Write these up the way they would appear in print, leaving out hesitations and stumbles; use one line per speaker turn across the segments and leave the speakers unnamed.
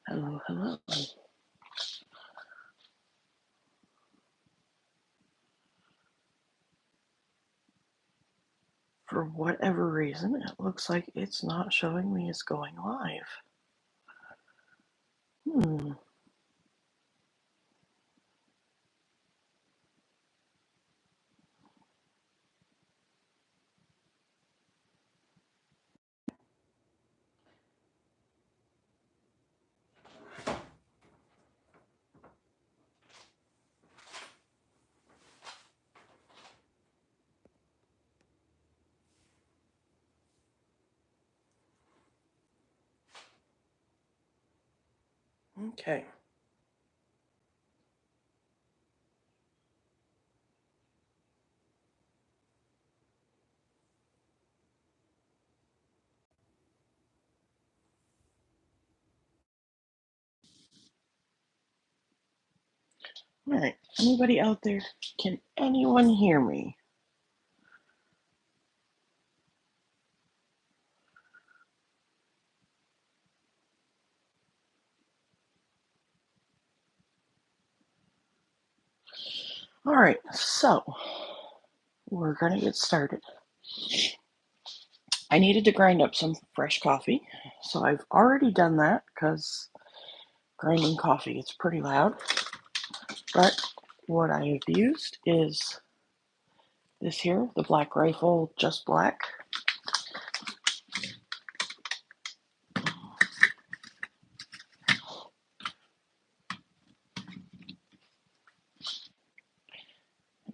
Hello, hello. For whatever reason, it looks like it's not showing me as going live. Hmm. Okay. All right. Anybody out there? Can anyone hear me? All right. So we're going to get started. I needed to grind up some fresh coffee. So I've already done that because grinding coffee is pretty loud. But what I have used is this here, the Black Rifle Just Black.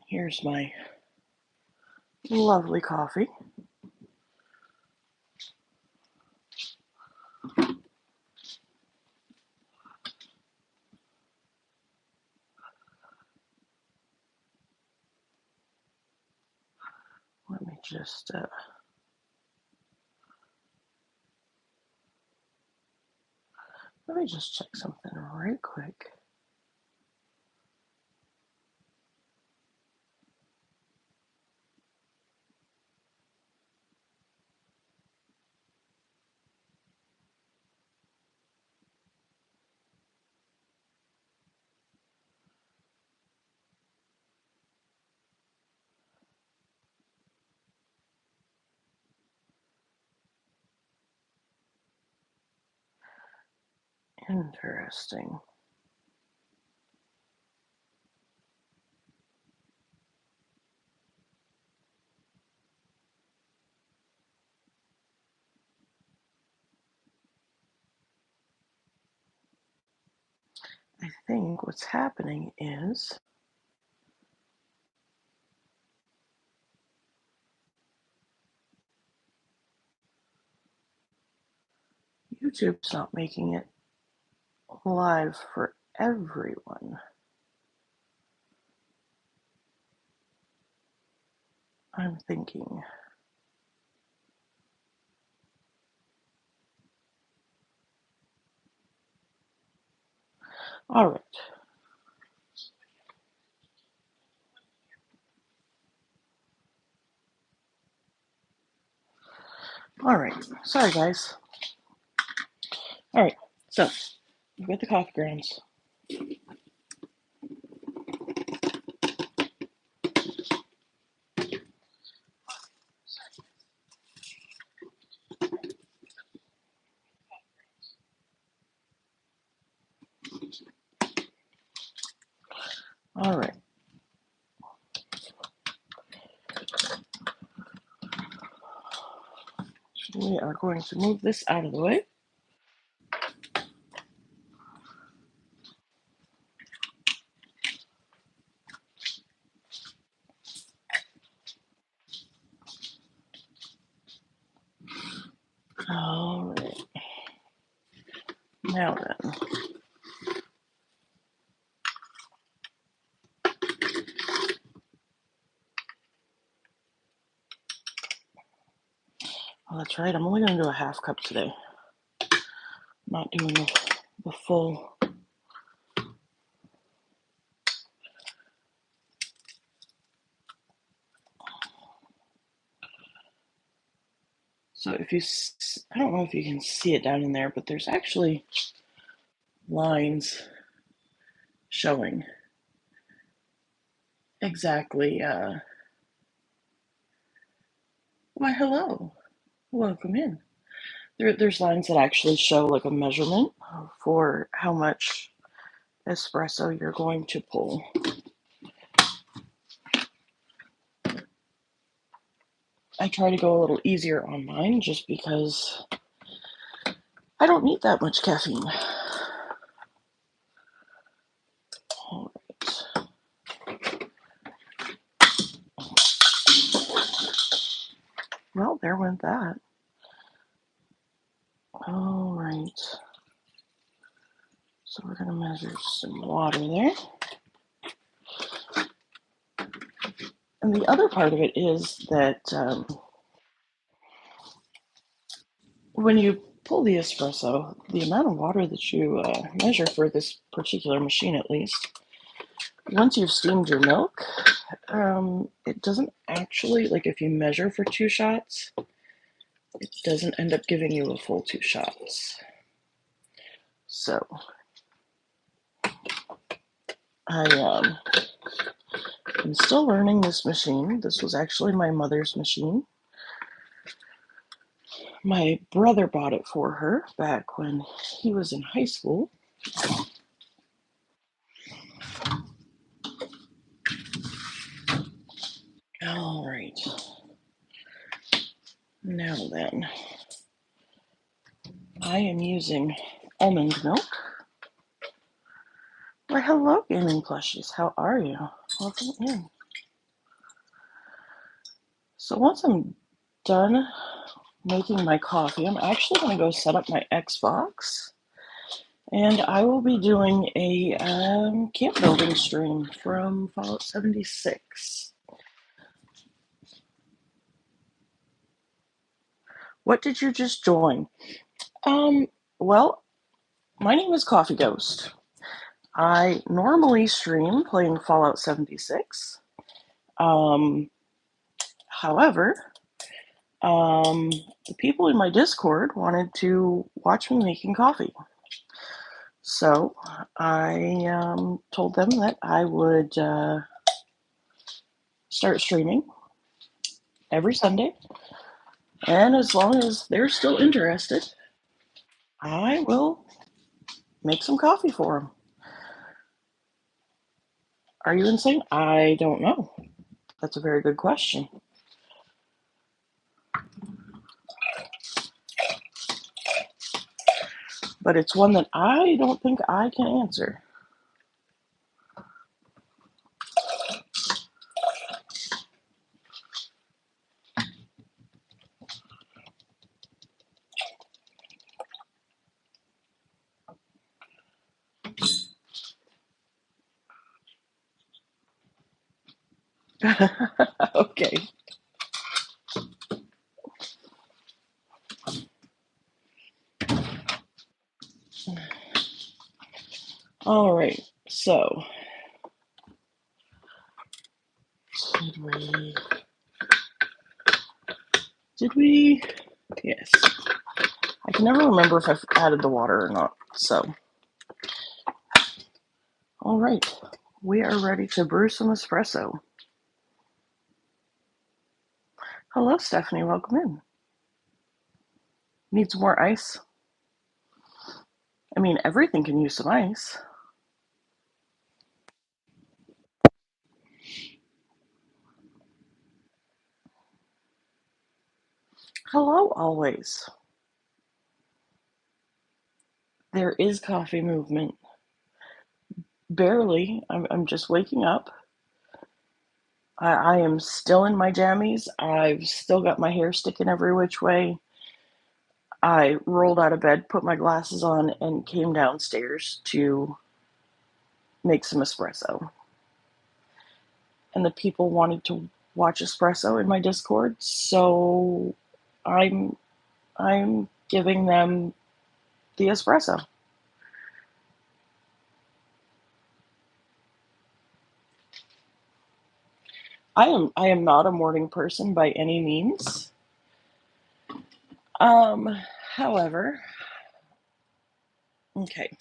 Here's my lovely coffee. Let me just check something right quick. Interesting. I think what's happening is YouTube's not making it live for everyone. I'm thinking. All right. All right. Sorry, guys. All right. So, we've got the coffee grounds. All right. We are going to move this out of the way. All right. Now then. Oh, that's right. I'm only going to do a half cup today. I'm not doing the full. So if you, I don't know if you can see it down in there, but there's actually lines showing exactly, why, hello, welcome in. There's lines that actually show like a measurement for how much espresso you're going to pull. I try to go a little easier on mine just because I don't need that much caffeine. All right. Well, there went that. All right. So we're going to measure some water there. And the other part of it is that when you pull the espresso, the amount of water that you measure for this particular machine, at least, once you've steamed your milk, it doesn't actually, like if you measure for 2 shots, it doesn't end up giving you a full 2 shots. So I'm still learning this machine. This was actually my mother's machine. My brother bought it for her back when he was in high school. All right. Now then, I am using almond milk. Why, hello, gaming plushies. How are you? Welcome in. So once I'm done making my coffee, I'm actually going to go set up my Xbox. And I will be doing a camp building stream from Fallout 76. What did you just join? Well, my name is CoffeeGhost. I normally stream playing Fallout 76. However, the people in my Discord wanted to watch me making coffee. So I told them that I would start streaming every Sunday. And as long as they're still interested, I will make some coffee for them. Are you insane? I don't know. That's a very good question. But it's one that I don't think I can answer. Okay. All right. So, did we? Yes. I can never remember if I've added the water or not. So, all right. We are ready to brew some espresso. Hello, Stephanie. Welcome in. Need some more ice? I mean, everything can use some ice. Hello, always. There is coffee movement. Barely. I'm just waking up. I am still in my jammies. I've still got my hair sticking every which way. I rolled out of bed, put my glasses on, and came downstairs to make some espresso. And the people wanted to watch espresso in my Discord, so I'm giving them the espresso. I am not a morning person by any means. Um, However, okay.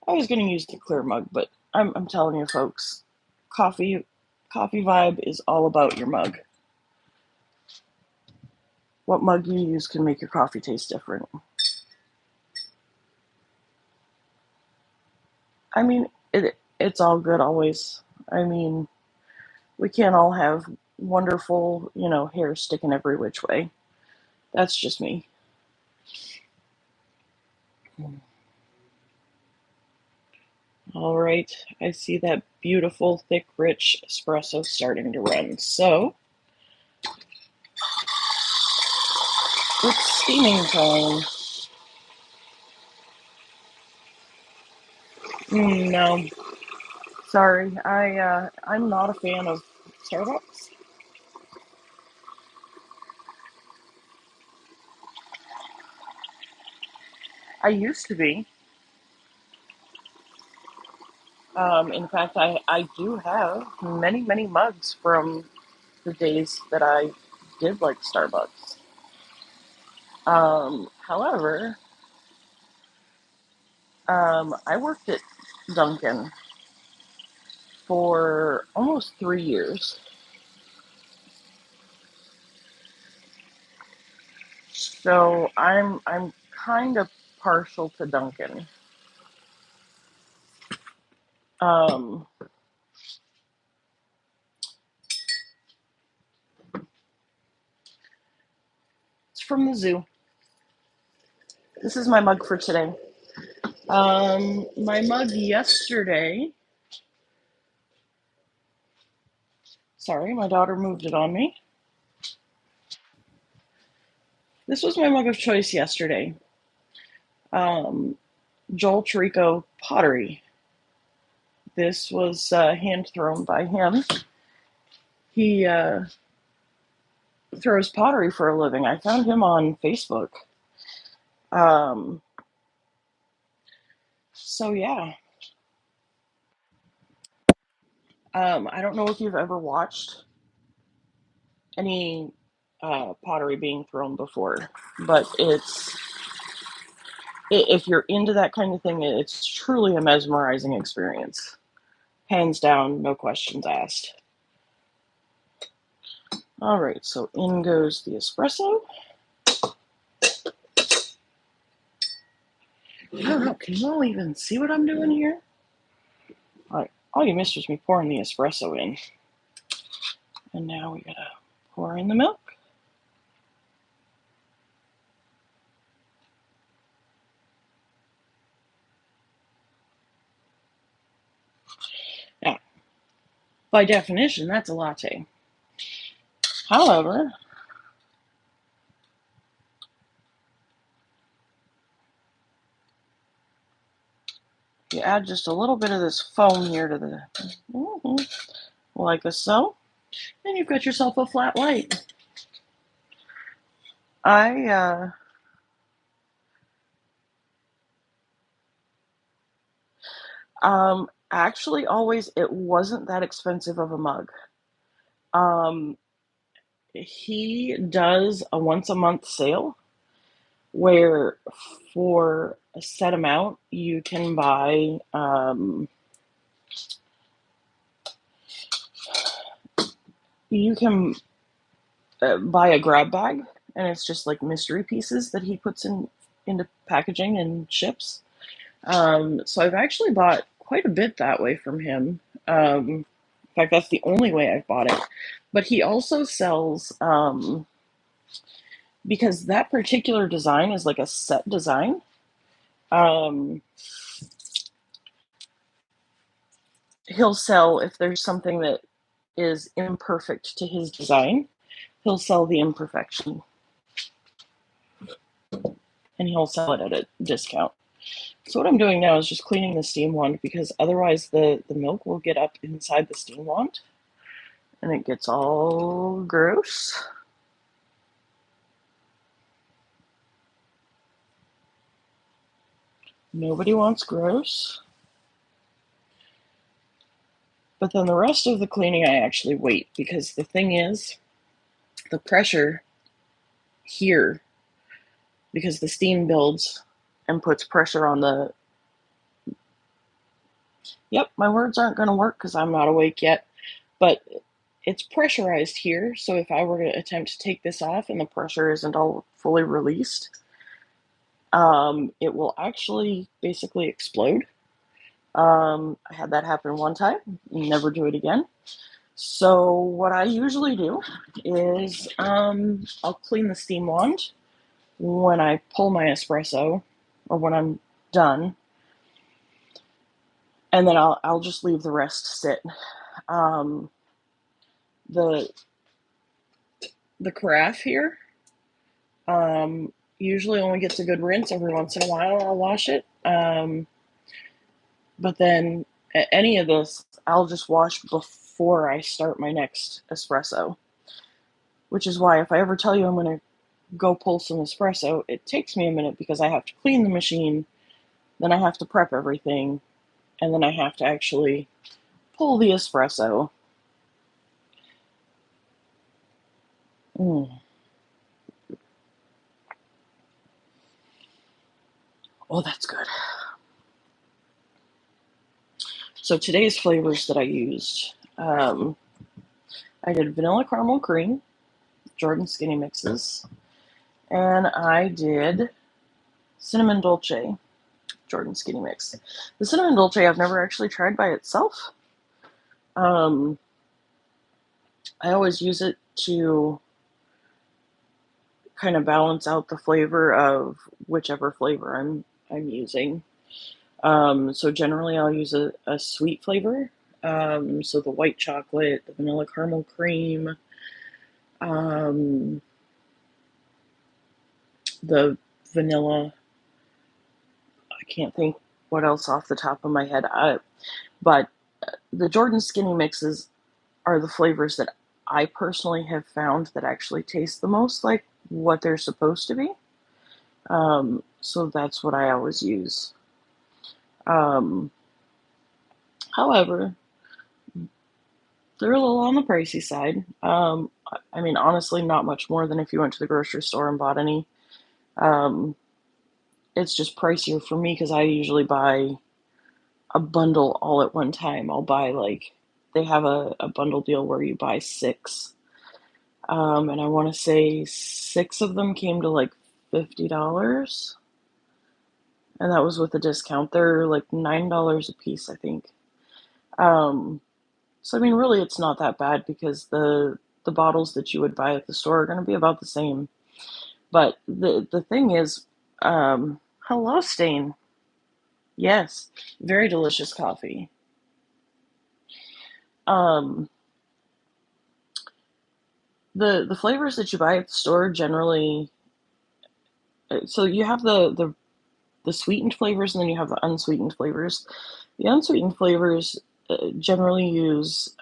I was going to use the clear mug, but I'm telling you folks, coffee vibe is all about your mug. What mug you use can make your coffee taste different. I mean, it's all good always. I mean, we can't all have wonderful, hair sticking every which way. That's just me. All right, I see that beautiful, thick, rich espresso starting to run. So it's steaming time. No, sorry, I'm not a fan of Starbucks. I used to be. In fact, I do have many, many mugs from the days that I did like Starbucks. However, I worked at Dunkin' for almost 3 years. So I'm kind of partial to Dunkin'. Um, it's from the zoo. This is my mug for today. My mug yesterday. Sorry, my daughter moved it on me. This was my mug of choice yesterday. Um, Joel Chirico pottery. This was hand thrown by him. He throws pottery for a living. I found him on Facebook. Um, so yeah. I don't know if you've ever watched any pottery being thrown before, but if you're into that kind of thing, it's truly a mesmerizing experience. Hands down, no questions asked. All right, so in goes the espresso. I don't know, can you all even see what I'm doing here? All right, all you missed was me pouring the espresso in. And now we gotta pour in the milk. Now, by definition, that's a latte. However, you add just a little bit of this foam here to the, like so, and you've got yourself a flat white. I actually always it wasn't that expensive of a mug. Um, he does a once a month sale where for a set amount you can buy you can buy a grab bag, and it's just like mystery pieces that he puts into packaging and ships. So I've actually bought quite a bit that way from him. In fact, that's the only way I've bought it. But he also sells, because that particular design is like a set design. Um, he'll sell if there's something that is imperfect to his design. He'll sell the imperfection, and he'll sell it at a discount. So what I'm doing now is just cleaning the steam wand, because otherwise the milk will get up inside the steam wand and it gets all gross. Nobody wants gross. But then the rest of the cleaning I actually wait, because the thing is, the pressure here, because the steam builds and puts pressure on the Yep, my words aren't going to work because I'm not awake yet, but it's pressurized here, so if I were to attempt to take this off and the pressure isn't all fully released, it will actually basically explode. I had that happen one time, never do it again. So what I usually do is I'll clean the steam wand when I pull my espresso or when I'm done, and then I'll just leave the rest sit. Um, the the carafe here usually only gets a good rinse. Every once in a while I'll wash it, but then any of this I'll just wash before I start my next espresso, which is why if I ever tell you I'm going to go pull some espresso, it takes me a minute because I have to clean the machine, then I have to prep everything, and then I have to actually pull the espresso. Mm. Oh, that's good. So today's flavors that I used, I did vanilla caramel cream, Jordan Skinny Mixes, and I did cinnamon dolce, Jordan Skinny Mix. The cinnamon dolce I've never actually tried by itself. Um, I always use it to kind of balance out the flavor of whichever flavor I'm using. So generally I'll use a sweet flavor. So the white chocolate, the vanilla caramel cream, um, the vanilla. I can't think what else off the top of my head. But the Jordan Skinny Mixes are the flavors that I personally have found that actually taste the most like what they're supposed to be. So that's what I always use. Um, However, they're a little on the pricey side. I mean, honestly, not much more than if you went to the grocery store and bought any. Um, it's just pricier for me because I usually buy a bundle all at one time. I'll buy like they have a bundle deal where you buy six. And I want to say six of them came to like $50, and that was with a discount. They're like $9 a piece, I think. Um, so I mean, really, it's not that bad because the bottles that you would buy at the store are going to be about the same. But the thing is, hello, Stain. Yes, very delicious coffee. Um, the flavors that you buy at the store generally, so you have the sweetened flavors and then you have the unsweetened flavors. The unsweetened flavors generally use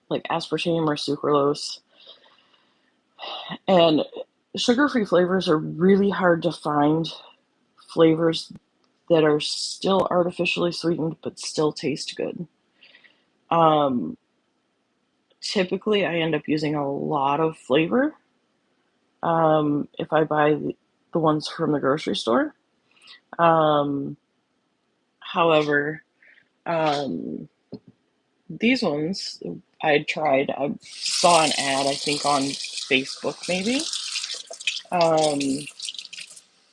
like aspartame or sucralose, and sugar-free flavors are really hard to find flavors that are still artificially sweetened but still taste good. Um, Typically, I end up using a lot of flavor if I buy the ones from the grocery store. Um, However, um, these ones I tried. I saw an ad, I think, on Facebook maybe. Um,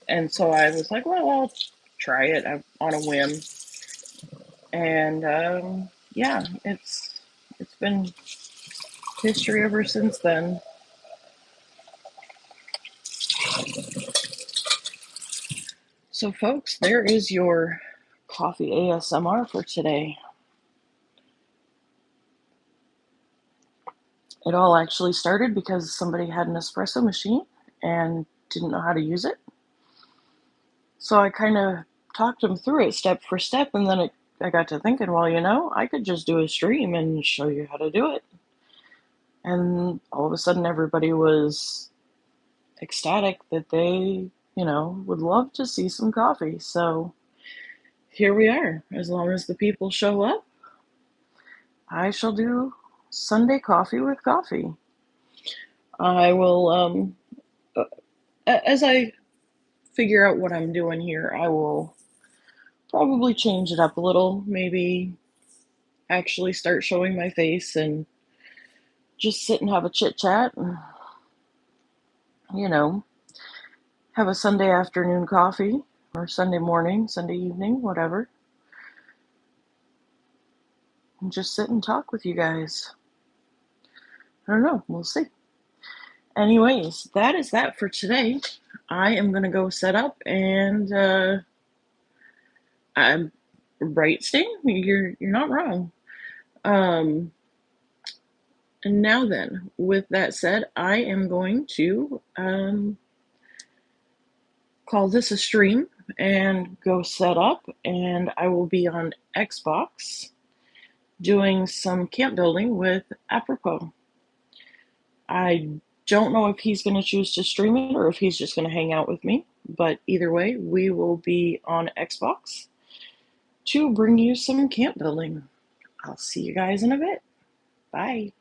and so I was like, well, I'll try it on a whim. And yeah, it's been history ever since then. So, folks, there is your coffee ASMR for today. It all actually started because somebody had an espresso machine and didn't know how to use it. So I kind of talked them through it step for step, and then I got to thinking, well, I could just do a stream and show you how to do it. And all of a sudden, everybody was ecstatic that they, would love to see some coffee. So here we are. As long as the people show up, I shall do Sunday coffee with coffee. I will, as I figure out what I'm doing here, I will probably change it up a little. Maybe actually start showing my face and just sit and have a chit chat and, you know, have a Sunday afternoon coffee or Sunday morning, Sunday evening, whatever, and just sit and talk with you guys. I don't know. We'll see. Anyways, that is that for today. I am going to go set up and I'm right, Sting. You're not wrong. And now then, with that said, I am going to call this a stream and go set up, and I will be on Xbox doing some camp building with Apropos. I don't know if he's going to choose to stream it or if he's just going to hang out with me, but either way, we will be on Xbox to bring you some camp building. I'll see you guys in a bit. Bye.